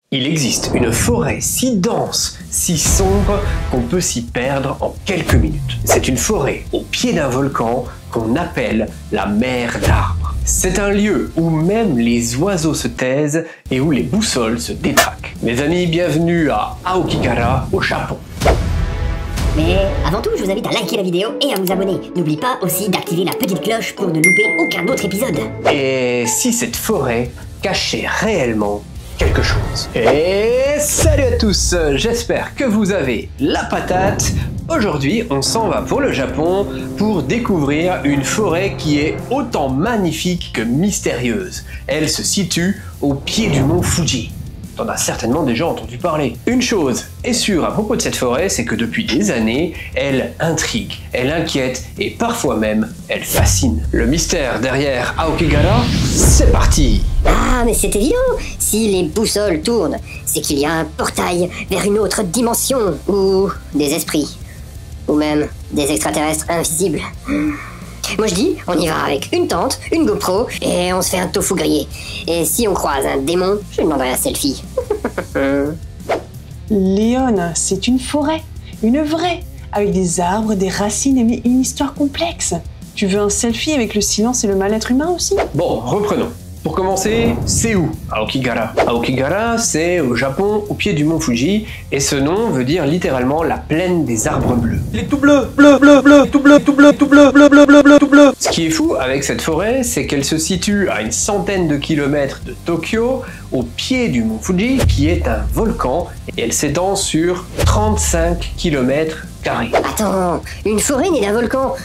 Il existe une forêt si dense, si sombre, qu'on peut s'y perdre en quelques minutes. C'est une forêt au pied d'un volcan qu'on appelle la mer d'arbres. C'est un lieu où même les oiseaux se taisent et où les boussoles se détraquent. Mes amis, bienvenue à Aokigahara, au Japon. Mais avant tout, je vous invite à liker la vidéo et à vous abonner. N'oublie pas aussi d'activer la petite cloche pour ne louper aucun autre épisode. Et si cette forêt cachait réellement quelque chose? Et salut à tous, j'espère que vous avez la patate. Aujourd'hui, on s'en va pour le Japon pour découvrir une forêt qui est autant magnifique que mystérieuse. Elle se situe au pied du mont Fuji. T'en as certainement déjà entendu parler. Une chose est sûre à propos de cette forêt, c'est que depuis des années, elle intrigue, elle inquiète et parfois même, elle fascine. Le mystère derrière Aokigahara, c'est parti! Ah, mais c'est évident. Si les boussoles tournent, c'est qu'il y a un portail vers une autre dimension, ou des esprits, ou même des extraterrestres invisibles. Moi je dis, on y va avec une tente, une GoPro, et on se fait un tofu grillé. Et si on croise un démon, je lui demanderai un selfie. Léon, c'est une forêt, une vraie, avec des arbres, des racines et une histoire complexe. Tu veux un selfie avec le silence et le mal-être humain aussi? Bon, reprenons. Pour commencer, c'est où Aokigahara? Aokigahara, c'est au Japon, au pied du mont Fuji, et ce nom veut dire littéralement la plaine des arbres bleus. Il est tout bleu, bleu, bleu, bleu, tout bleu, tout bleu, tout bleu, bleu, bleu, bleu, bleu, tout bleu. Ce qui est fou avec cette forêt, c'est qu'elle se situe à une centaine de kilomètres de Tokyo, au pied du mont Fuji, qui est un volcan, et elle s'étend sur 35 km². Attends, une forêt née d'un volcan?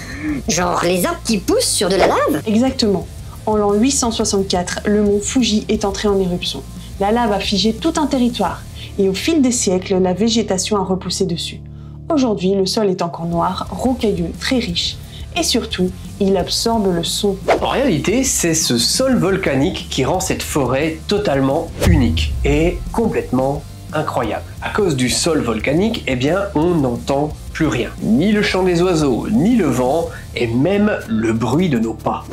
Genre les arbres qui poussent sur de la lave? Exactement. En l'an 864, le mont Fuji est entré en éruption. La lave a figé tout un territoire, et au fil des siècles, la végétation a repoussé dessus. Aujourd'hui, le sol est encore noir, rocailleux, très riche, et surtout, il absorbe le son. En réalité, c'est ce sol volcanique qui rend cette forêt totalement unique et complètement incroyable. À cause du sol volcanique, eh bien, on n'entend plus rien. Ni le chant des oiseaux, ni le vent, et même le bruit de nos pas.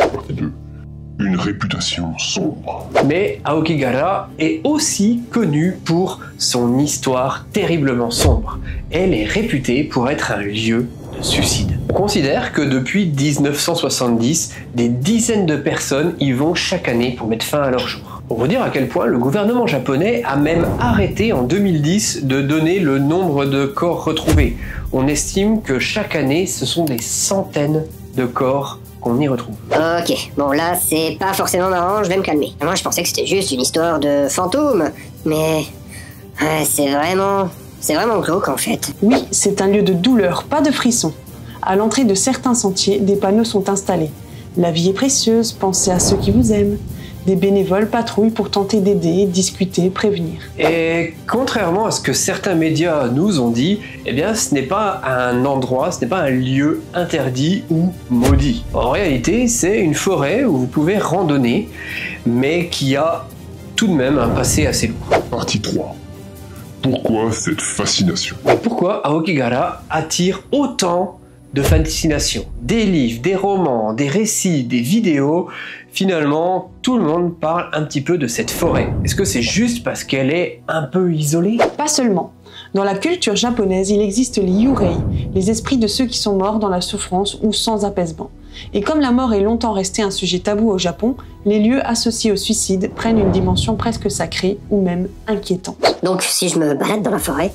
Une réputation sombre. Mais Aokigahara est aussi connue pour son histoire terriblement sombre. Elle est réputée pour être un lieu de suicide. On considère que depuis 1970, des dizaines de personnes y vont chaque année pour mettre fin à leur jour. Pour vous dire à quel point le gouvernement japonais a même arrêté en 2010 de donner le nombre de corps retrouvés. On estime que chaque année, ce sont des centaines de corps qu'on y retrouve. Ok, bon là c'est pas forcément marrant, je vais me calmer. Moi je pensais que c'était juste une histoire de fantôme, mais ouais, c'est vraiment glauque en fait. Oui, c'est un lieu de douleur, pas de frisson. À l'entrée de certains sentiers, des panneaux sont installés. La vie est précieuse, pensez à ceux qui vous aiment. Des bénévoles patrouillent pour tenter d'aider, discuter, prévenir. Et contrairement à ce que certains médias nous ont dit, eh bien ce n'est pas un endroit, ce n'est pas un lieu interdit ou maudit. En réalité, c'est une forêt où vous pouvez randonner, mais qui a tout de même un passé assez lourd. Partie 3. Pourquoi cette fascination? Et pourquoi Aokigahara attire autant de fascination? Des livres, des romans, des récits, des vidéos, finalement, tout le monde parle un petit peu de cette forêt. Est-ce que c'est juste parce qu'elle est un peu isolée? Pas seulement. Dans la culture japonaise, il existe les yurei, les esprits de ceux qui sont morts dans la souffrance ou sans apaisement. Et comme la mort est longtemps restée un sujet tabou au Japon, les lieux associés au suicide prennent une dimension presque sacrée ou même inquiétante. Donc si je me balade dans la forêt,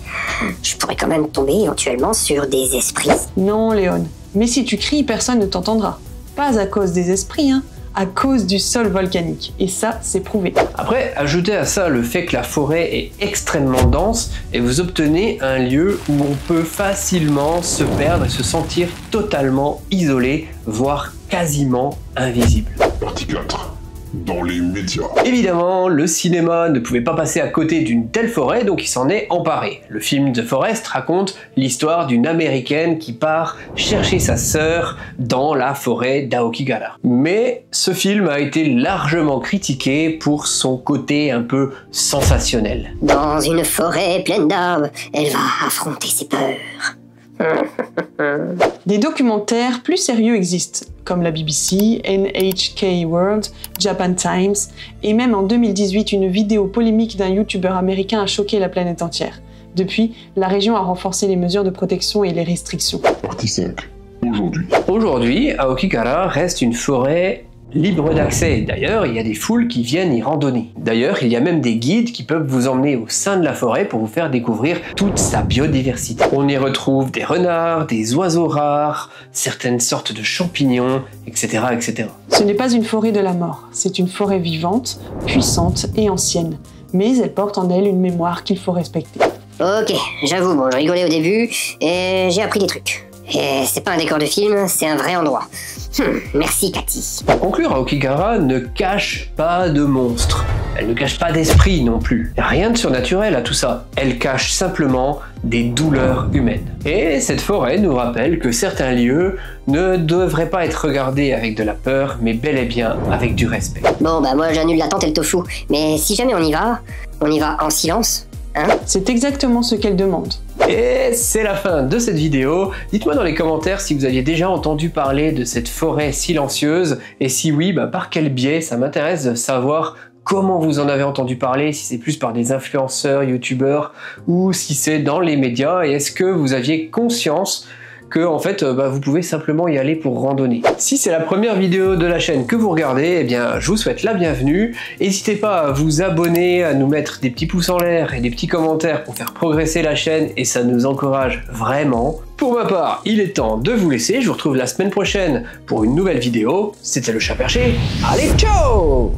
je pourrais quand même tomber éventuellement sur des esprits. Non, Léon, mais si tu cries, personne ne t'entendra. Pas à cause des esprits, hein, à cause du sol volcanique. Et ça, c'est prouvé. Après, ajoutez à ça le fait que la forêt est extrêmement dense et vous obtenez un lieu où on peut facilement se perdre et se sentir totalement isolé, voire quasiment invisible. Partie 4. Dans les médias. Évidemment, le cinéma ne pouvait pas passer à côté d'une telle forêt, donc il s'en est emparé. Le film The Forest raconte l'histoire d'une Américaine qui part chercher sa sœur dans la forêt d'Aokigahara. Mais ce film a été largement critiqué pour son côté un peu sensationnel. Dans une forêt pleine d'arbres, elle va affronter ses peurs. Des documentaires plus sérieux existent, comme la BBC, NHK World, Japan Times, et même en 2018, une vidéo polémique d'un youtubeur américain a choqué la planète entière. Depuis, la région a renforcé les mesures de protection et les restrictions. Partie 5. Aujourd'hui. Aujourd'hui, Aokigahara reste une forêt libre d'accès. D'ailleurs, il y a des foules qui viennent y randonner. D'ailleurs, il y a même des guides qui peuvent vous emmener au sein de la forêt pour vous faire découvrir toute sa biodiversité. On y retrouve des renards, des oiseaux rares, certaines sortes de champignons, etc., etc. Ce n'est pas une forêt de la mort, c'est une forêt vivante, puissante et ancienne. Mais elle porte en elle une mémoire qu'il faut respecter. Ok, j'avoue, bon, je rigolais au début, et j'ai appris des trucs. Et c'est pas un décor de film, c'est un vrai endroit. Merci Cathy. Pour conclure, Aokigahara ne cache pas de monstres. Elle ne cache pas d'esprit non plus. Rien de surnaturel à tout ça. Elle cache simplement des douleurs humaines. Et cette forêt nous rappelle que certains lieux ne devraient pas être regardés avec de la peur, mais bel et bien avec du respect. Bon, bah moi j'annule la tente et le tofu, mais si jamais on y va en silence, hein? C'est exactement ce qu'elle demande. Et c'est la fin de cette vidéo. Dites-moi dans les commentaires si vous aviez déjà entendu parler de cette forêt silencieuse, et si oui, par quel biais. Ça m'intéresse de savoir comment vous en avez entendu parler, si c'est plus par des influenceurs, youtubeurs, ou si c'est dans les médias, et est-ce que vous aviez conscience que en fait vous pouvez simplement y aller pour randonner. Si c'est la première vidéo de la chaîne que vous regardez, eh bien je vous souhaite la bienvenue. N'hésitez pas à vous abonner, à nous mettre des petits pouces en l'air et des petits commentaires pour faire progresser la chaîne, et ça nous encourage vraiment. Pour ma part, il est temps de vous laisser. Je vous retrouve la semaine prochaine pour une nouvelle vidéo. C'était le Chat Perché. Allez, ciao!